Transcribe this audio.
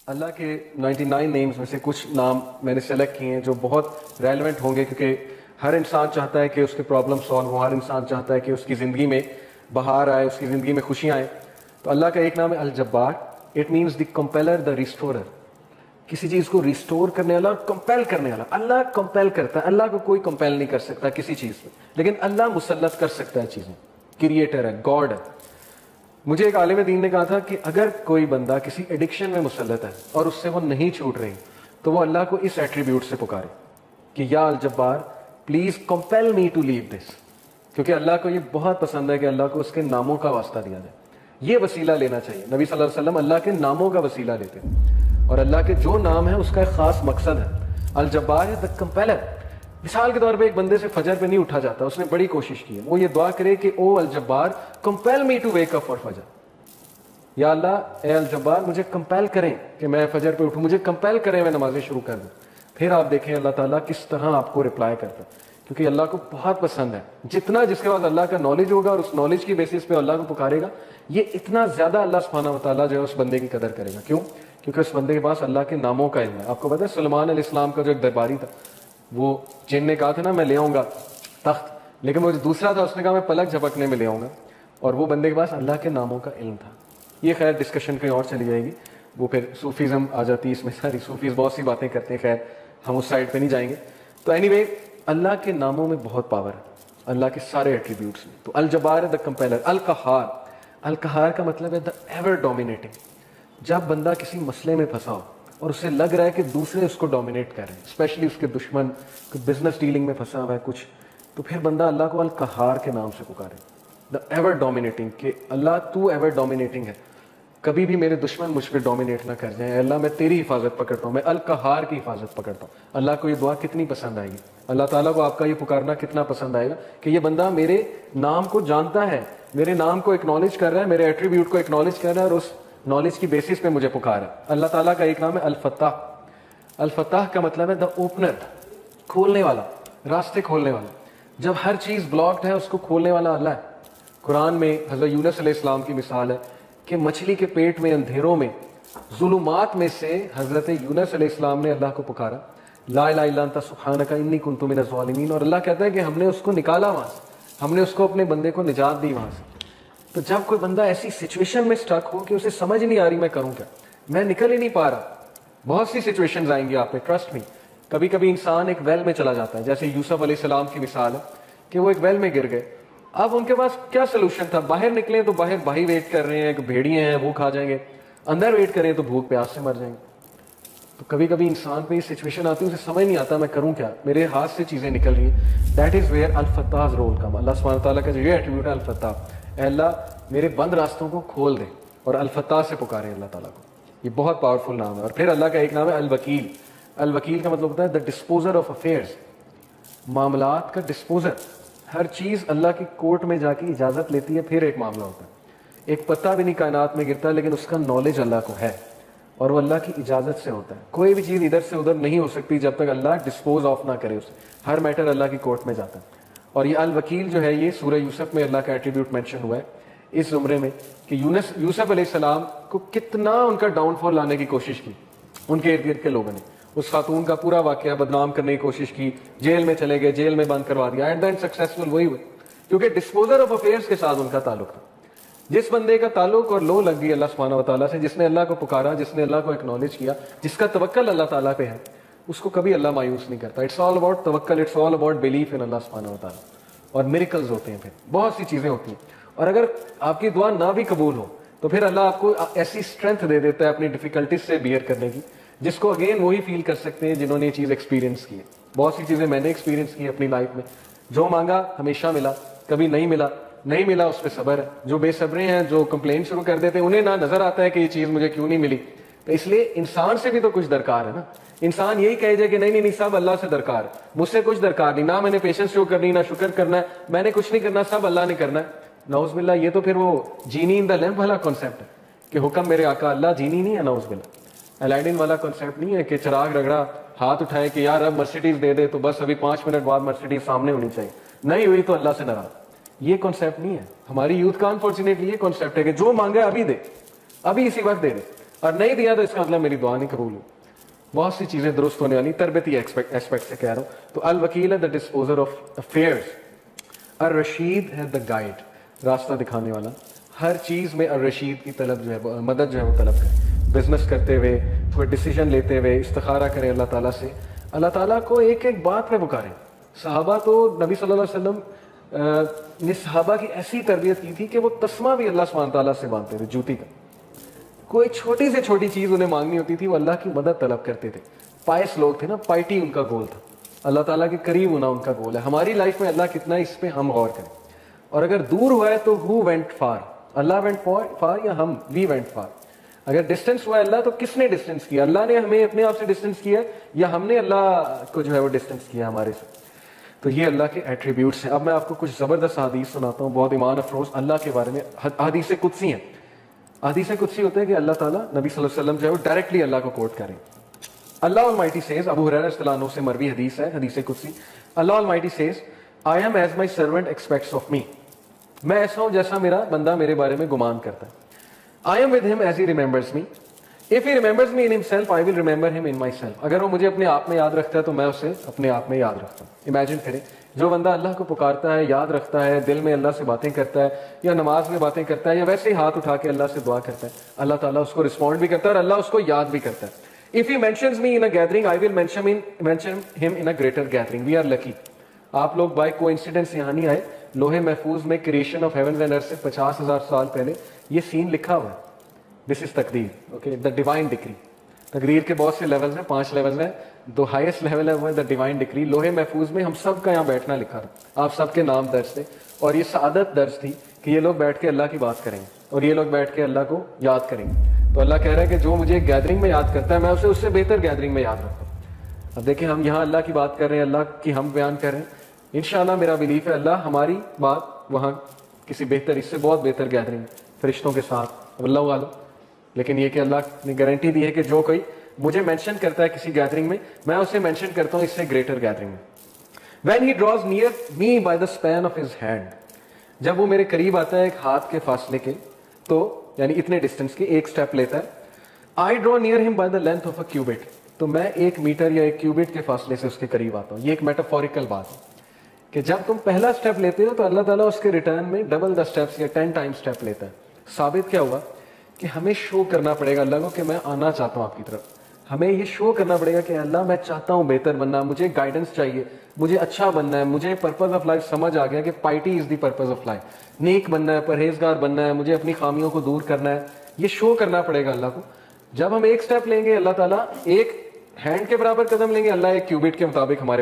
اللہ کے 99 نیمز میں سے کچھ نام میں نے سلیکٹ کیے ہیں جو بہت ریلیونٹ ہوں گے، کیونکہ ہر انسان چاہتا ہے کہ اس کے پرابلم سالو ہو، ہر انسان چاہتا ہے کہ اس کی زندگی میں بہار آئے، اس کی زندگی میں خوشیاں آئیں. تو اللہ کا ایک نام ہے الجبار. اٹ مینس دی کمپیلر، دا ریسٹورر. کسی چیز کو ریسٹور کرنے والا اور کمپیل کرنے والا. اللہ کمپیل کرتا ہے، اللہ کو کوئی کمپیل نہیں کر سکتا کسی چیز پہ، لیکن اللہ مسلط کر سکتا ہے چیزیں. کریٹر ہے، گاڈ ہے. مجھے ایک عالم دین نے کہا تھا کہ اگر کوئی بندہ کسی ایڈکشن میں مسلط ہے اور اس سے وہ نہیں چھوٹ رہی، تو وہ اللہ کو اس ایٹریبیوٹ سے پکارے کہ یا الجبار پلیز کمپیل می ٹو لیو دس. کیونکہ اللہ کو یہ بہت پسند ہے کہ اللہ کو اس کے ناموں کا واسطہ دیا جائے. یہ وسیلہ لینا چاہیے. نبی صلی اللہ علیہ وسلم اللہ کے ناموں کا وسیلہ لیتے ہیں، اور اللہ کے جو نام ہے اس کا ایک خاص مقصد ہے. الجبار ہے دا کمپیلر. مثال کے طور پہ ایک بندے سے فجر پہ نہیں اٹھا جاتا، اس نے بڑی کوشش کی ہے، وہ یہ دعا کرے کہ او الجبار compel me to wake up for فجر. یا اللہ اے الجبار مجھے کمپیل کریں کہ میں فجر پہ اٹھوں، مجھے کمپیل کریں میں نمازیں شروع کر دوں. پھر آپ دیکھیں اللہ تعالیٰ کس طرح آپ کو رپلائی کرتا ہے، کیونکہ اللہ کو بہت پسند ہے. جتنا جس کے پاس اللہ کا نالج ہوگا اور اس نالج کی بیسس پہ اللہ کو پکارے گا، یہ اتنا زیادہ اللہ سبحانہ و تعالیٰ جو ہے اس بندے کی قدر کرے گا. کیوں؟ کیونکہ اس بندے کے پاس اللہ کے ناموں کا علم ہے. آپ کو پتہ ہے سلیمان علیہ السلام کا جو ایک درباری تھا، وہ جن نے کہا تھا نا میں لے آؤں گا تخت، لیکن وہ جو دوسرا تھا اس نے کہا میں پلک جھپکنے میں لے آؤں گا. اور وہ بندے کے پاس اللہ کے ناموں کا علم تھا. یہ خیر ڈسکشن کہیں اور چلی جائے گی، وہ پھر صوفیزم آ جاتی ہے اس میں. ساری صوفیز بہت سی باتیں کرتے ہیں، خیر ہم اس سائڈ پہ نہیں جائیں گے. تو اینی وے اللہ کے ناموں میں بہت پاور ہے، اللہ کے سارے ایٹریبیوٹس میں. تو الجبار ہے دا کمپیلر. القہار، القہار کا مطلب ہے دا ایور ڈومینیٹنگ. جب بندہ کسی مسئلے میں پھنسا ہو اور اسے لگ رہا ہے کہ دوسرے اس کو ڈومینیٹ کر رہے ہیں، اسپیشلی اس کے دشمن، بزنس ڈیلنگ میں پھنسا ہوا ہے کچھ، تو پھر بندہ اللہ کو القہار کے نام سے پکارے. دا ایور ڈومینیٹنگ، کہ اللہ تو ایور ڈومینیٹنگ ہے، کبھی بھی میرے دشمن مجھ پہ ڈومینیٹ نہ کر جائیں. اللہ میں تیری حفاظت پکڑتا ہوں، میں القہار کی حفاظت پکڑتا ہوں. اللہ کو یہ دعا کتنی پسند آئے گی، اللہ تعالیٰ کو آپ کا یہ پکارنا کتنا پسند آئے گا کہ یہ بندہ میرے نام کو جانتا ہے، میرے نام کو ایکنالج کر رہا ہے، میرے ایٹریبیوٹ کو ایکنالج کر رہا ہے، اور اس نالج کی بیسس پہ مجھے پکارا. اللہ تعالیٰ کا ایک نام ہے الفتاح. الفتاح کا مطلب ہے دا اوپنر، کھولنے والا، راستے کھولنے والا. جب ہر چیز بلاکڈ ہے اس کو کھولنے والا اللہ ہے. قرآن میں حضرت یونس علیہ السلام کی مثال ہے کہ مچھلی کے پیٹ میں اندھیروں میں ظلمات میں سے حضرت یونس علیہ السلام نے اللہ کو پکارا، لا الہ الا انت سبحانک انی کنت من الظالمین. اور اللہ کہتا ہے کہ ہم نے اس کو نکالا وہاں سے، ہم نے اس کو اپنے بندے کو نجات دی وہاں سے. تو جب کوئی بندہ ایسی سچویشن میں سٹک ہو کہ اسے سمجھ نہیں آ رہی میں کروں کیا، میں نکل ہی نہیں پا رہا، بہت سی سچویشنز آئیں گی آپ پہ، ٹرسٹ می. کبھی کبھی انسان ایک ویل میں چلا جاتا ہے، جیسے یوسف علیہ السلام کی مثال ہے کہ وہ ایک ویل میں گر گئے. اب ان کے پاس کیا سلوشن تھا؟ باہر نکلے تو باہر بھائی ویٹ کر رہے ہیں کہ بھیڑیے ہیں وہ کھا جائیں گے، اندر ویٹ کریں تو بھوک پیاس سے مر جائیں گے. تو کبھی کبھی انسان پہ یہ سچویشن آتی ہے، اسے سمجھ نہیں آتا میں کروں کیا، میرے ہاتھ سے چیزیں نکل رہی ہیں. That is where al-Fattah role کم. اللہ سبحانہ تعالیٰ کا جو یہ ایٹریبیوٹ ہے الفتاح، اے اللہ میرے بند راستوں کو کھول دے، اور الفتاح سے پکارے اللہ تعالیٰ کو. یہ بہت پاورفل نام ہے. اور پھر اللہ کا ایک نام ہے الوکیل. الوکیل کا مطلب ہوتا ہے دا ڈسپوزر آف افیئرس، معاملات کا ڈسپوزر. ہر چیز اللہ کی کورٹ میں جا کے اجازت لیتی ہے پھر ایک معاملہ ہوتا ہے. ایک پتہ بھی نہیں کائنات میں گرتا لیکن اس کا نالج اللہ کو ہے، اور وہ اللہ کی اجازت سے ہوتا ہے. کوئی بھی چیز ادھر سے ادھر نہیں ہو سکتی جب تک اللہ ڈسپوز آف نہ کرے اسے. ہر میٹر اللہ کی کورٹ میں جاتا ہے. اور یہ الوکیل جو ہے یہ سورہ یوسف میں اللہ کا ایٹریبیوٹ مینشن ہوا ہے اس زمرے میں کہ یوسف علیہ السلام کو کتنا ان کا ڈاؤن فال لانے کی کوشش کی ان کے ارد گرد کے لوگوں نے. اس خاتون کا پورا واقعہ بدنام کرنے کی کوشش کی، جیل میں چلے گئے، جیل میں بند کروا دیا. ایٹ دا اینڈ سکسیسفل وہی ہوئے، کیونکہ ڈسپوزر آف افیئرس کے ساتھ ان کا تعلق تھا. جس بندے کا تعلق اور لو لگ گئی اللہ سبحانہ و تعالیٰ سے، جس نے اللہ کو پکارا، جس نے اللہ کو ایکنالج کیا، جس کا توکل اللہ تعالیٰ پہ ہے، اس کو کبھی اللہ مایوس نہیں کرتا. اٹس آل اباؤٹ توکل، it's all about belief in اللہ سبحانہ و تعالیٰ. اور میریکلز ہوتے ہیں، پھر بہت سی چیزیں ہوتی ہیں. اور اگر آپ کی دعا نہ بھی قبول ہو تو پھر اللہ آپ کو ایسی اسٹرینتھ دے دیتا ہے اپنی ڈیفیکلٹیز سے بیئر کرنے کی، جس کو اگین وہی فیل کر سکتے ہیں جنہوں نے یہ چیز ایکسپیرینس کی ہے. بہت سی چیزیں میں نے ایکسپیرینس کی اپنی لائف میں. جو مانگا ہمیشہ ملا، کبھی نہیں ملا، نہیں ملا اس پہ صبر ہے. جو بے صبرے ہیں، جو کمپلین شروع کر دیتے ہیں، انہیں نہ نظر آتا ہے کہ یہ چیز مجھے کیوں نہیں ملی. تو اس لیے انسان سے بھی تو کچھ درکار ہے نا. انسان یہی کہے جائے کہ نہیں نہیں نہیں سب اللہ سے درکار ہے، مجھ سے کچھ درکار نہیں، نہ میں نے پیشنس شو کرنی، نہ شکر کرنا ہے، میں نے کچھ نہیں کرنا، سب اللہ نے کرنا ہے. نعوذ باللہ، یہ تو پھر وہ جینی ان دا لیمپ والا کانسیپٹ ہے کہ حکم میرے آقا. اللہ جینی نہیں ہے، نعوذ باللہ. الائڈن والا کانسیپٹ نہیں ہے کہ چراغ رگڑا، ہاتھ اٹھائے کہ یار اب مرسیڈیز دے دے تو بس ابھی 5 منٹ بعد مرسیڈیز سامنے ہونی چاہیے، نہیں ہوئی تو اللہ سے ناراض. یہ کانسیپٹ نہیں ہے. ہماری یوتھ کا انفارچونیٹلی یہ کانسیپٹ ہے کہ جو مانگا ابھی دے، ابھی اسی وقت دے دے. اور نہیں دیا تو اس کا مطلب میری دعا نہیں قبول ہوئی. بہت سی چیزیں درست ہونے والی, تربیتی ایسپیکٹ سے کہہ رہا ہوں. تو الوکیل ہے دا ڈسپوزر آف افیئرس, الرشید ہے دا گائیڈ, راستہ دکھانے والا. ہر چیز میں الرشید کی طلب جو ہے, مدد جو ہے وہ طلب کرے. بزنس کرتے ہوئے, کوئی ڈیسیجن لیتے ہوئے استخارہ کریں اللہ تعالیٰ سے, اللہ تعالیٰ کو ایک ایک بات پہ پکاریں. صحابہ تو نبی صلی اللہ علیہ وسلم نے صحابہ کی ایسی تربیت کی تھی کہ وہ تسمہ بھی اللہ سبحانہ تعالیٰ سے مانگتے تھے, جوتی کا. کوئی چھوٹی سے چھوٹی چیز انہیں مانگنی ہوتی تھی, وہ اللہ کی مدد طلب کرتے تھے. پائس لوگ تھے نا, پائٹی ان کا گول تھا, اللہ تعالیٰ کے قریب ہونا ان کا گول ہے. ہماری لائف میں اللہ کتنا ہے اس پہ ہم غور کریں. اور اگر دور ہوا ہے تو who went far, Allah went far یا ہم we went far. اگر ڈسٹینس ہوا ہے اللہ تو کس نے ڈسٹینس کیا, اللہ نے ہمیں اپنے آپ سے ڈسٹینس کیا یا ہم نے اللہ کو جو ہے وہ ڈسٹینس کیا ہمارے سے. تو یہ اللہ کے ایٹریبیوٹس ہیں. اب میں آپ کو کچھ زبردست حدیث سناتا ہوں, بہت ایمان افروز اللہ کے بارے میں. حدیث قدسی ہیں. حدیث قدسی ہوتے ہیں کہ اللہ تعالیٰ نبی صلی اللہ علیہ وسلم جو ہے وہ ڈائریکٹلی اللہ کو کوٹ کریں. اللہ Almighty says, ابو ہریرہ رضی اللہ عنہ سے مروی حدیث ہے, حدیث قدسی. اللہ Almighty says, I am as my servant expects of me. میں ایسا ہوں جیسا میرا بندہ میرے بارے میں گمان کرتا ہے. I am with him as he remembers me. If he remembers me in himself, I will remember him in myself. اگر وہ مجھے اپنے آپ میں یاد رکھتا ہے تو میں اسے اپنے آپ میں یاد رکھتا ہوں. امیجن کریں, جو بندہ اللہ کو پکارتا ہے, یاد رکھتا ہے, دل میں اللہ سے باتیں کرتا ہے, یا نماز میں باتیں کرتا ہے, یا ویسے ہی ہاتھ اٹھا کے اللہ سے دعا کرتا ہے, اللہ تعالیٰ اس کو رسپونڈ بھی کرتا ہے اور اللہ اس کو یاد بھی کرتا ہے. If he mentions me in a gathering, I will mention him in a greater gathering. We are lucky. آپ لوگ بائی کو انسیڈنس یہاں نہیں آئے. لوہے محفوظ میں کریشن آف ہیونز اینڈ ارتھ سے 50,000 سال پہلے یہ سین لکھا ہوا ہے. دس از تقدیر, اوکے, دا ڈیوائن ڈکری. تقدیر کے بہت سے لیولز ہیں, 5 لیولز ہیں. دو ہائیسٹ لیول ہے وہ ہے دا ڈیوائن ڈکری. لوہے محفوظ میں ہم سب کا یہاں بیٹھنا لکھا تھا, آپ سب کے نام درج تھے, اور یہ سعادت درج تھی کہ یہ لوگ بیٹھ کے اللہ کی بات کریں گے اور یہ لوگ بیٹھ کے اللہ کو یاد کریں گے. تو اللہ کہہ رہا ہے کہ جو مجھے گیدرنگ میں یاد کرتا ہے میں اسے اس سے بہتر گیدرنگ میں یاد رکھتا ہوں. اب دیکھیں ہم یہاں اللہ کی بات کر رہے ہیں, اللہ کی ہم بیان کر رہے ہیں. انشاءاللہ میرا بلیف ہے اللہ ہماری بات وہاں کسی بہتر, اس سے بہت بہتر گیدرنگ فرشتوں کے ساتھ, اللہ عالم. لیکن یہ کہ اللہ نے گارنٹی دی ہے کہ جو کوئی مجھے مینشن کرتا ہے کسی گیدرنگ میں, میں اسے مینشن کرتا ہوں اس سے گریٹر گیدرنگ میں. When he draws near me by the span of his hand, جب وہ میرے قریب آتا ہے ایک ہاتھ کے فاصلے کے, تو یعنی اتنے ڈسٹینس کے ایک سٹیپ لیتا ہے. I draw near him by the length of a cubit, تو میں 1 میٹر یا 1 کیوبٹ کے فاصلے سے اس کے قریب آتا ہوں. یہ ایک میٹافوریکل بات ہے کہ جب تم پہلا سٹیپ لیتے ہو تو اللہ تعالیٰ اس کے ریٹرن میں ڈبل دا سٹیپس یا 10 ٹائم سٹیپ لیتا ہے. ثابت کیا ہوا کہ ہمیں شو کرنا پڑے گا اللہ کو کہ میں آنا چاہتا ہوں آپ کی طرف. ہمیں یہ شو کرنا پڑے گا کہ اللہ میں چاہتا ہوں بہتر بننا, مجھے گائیڈنس چاہیے, مجھے اچھا بننا ہے, مجھے پرپز آف لائف سمجھ آ گیا کہ piety is the purpose of life, نیک بننا ہے, پرہیزگار بننا ہے, مجھے اپنی خامیوں کو دور کرنا ہے. یہ شو کرنا پڑے گا اللہ کو. جب ہم ایک سٹیپ لیں گے اللہ تعالیٰ 1 ہینڈ کے برابر قدم لیں گے, اللہ 1 کیوبٹ کے مطابق ہمارے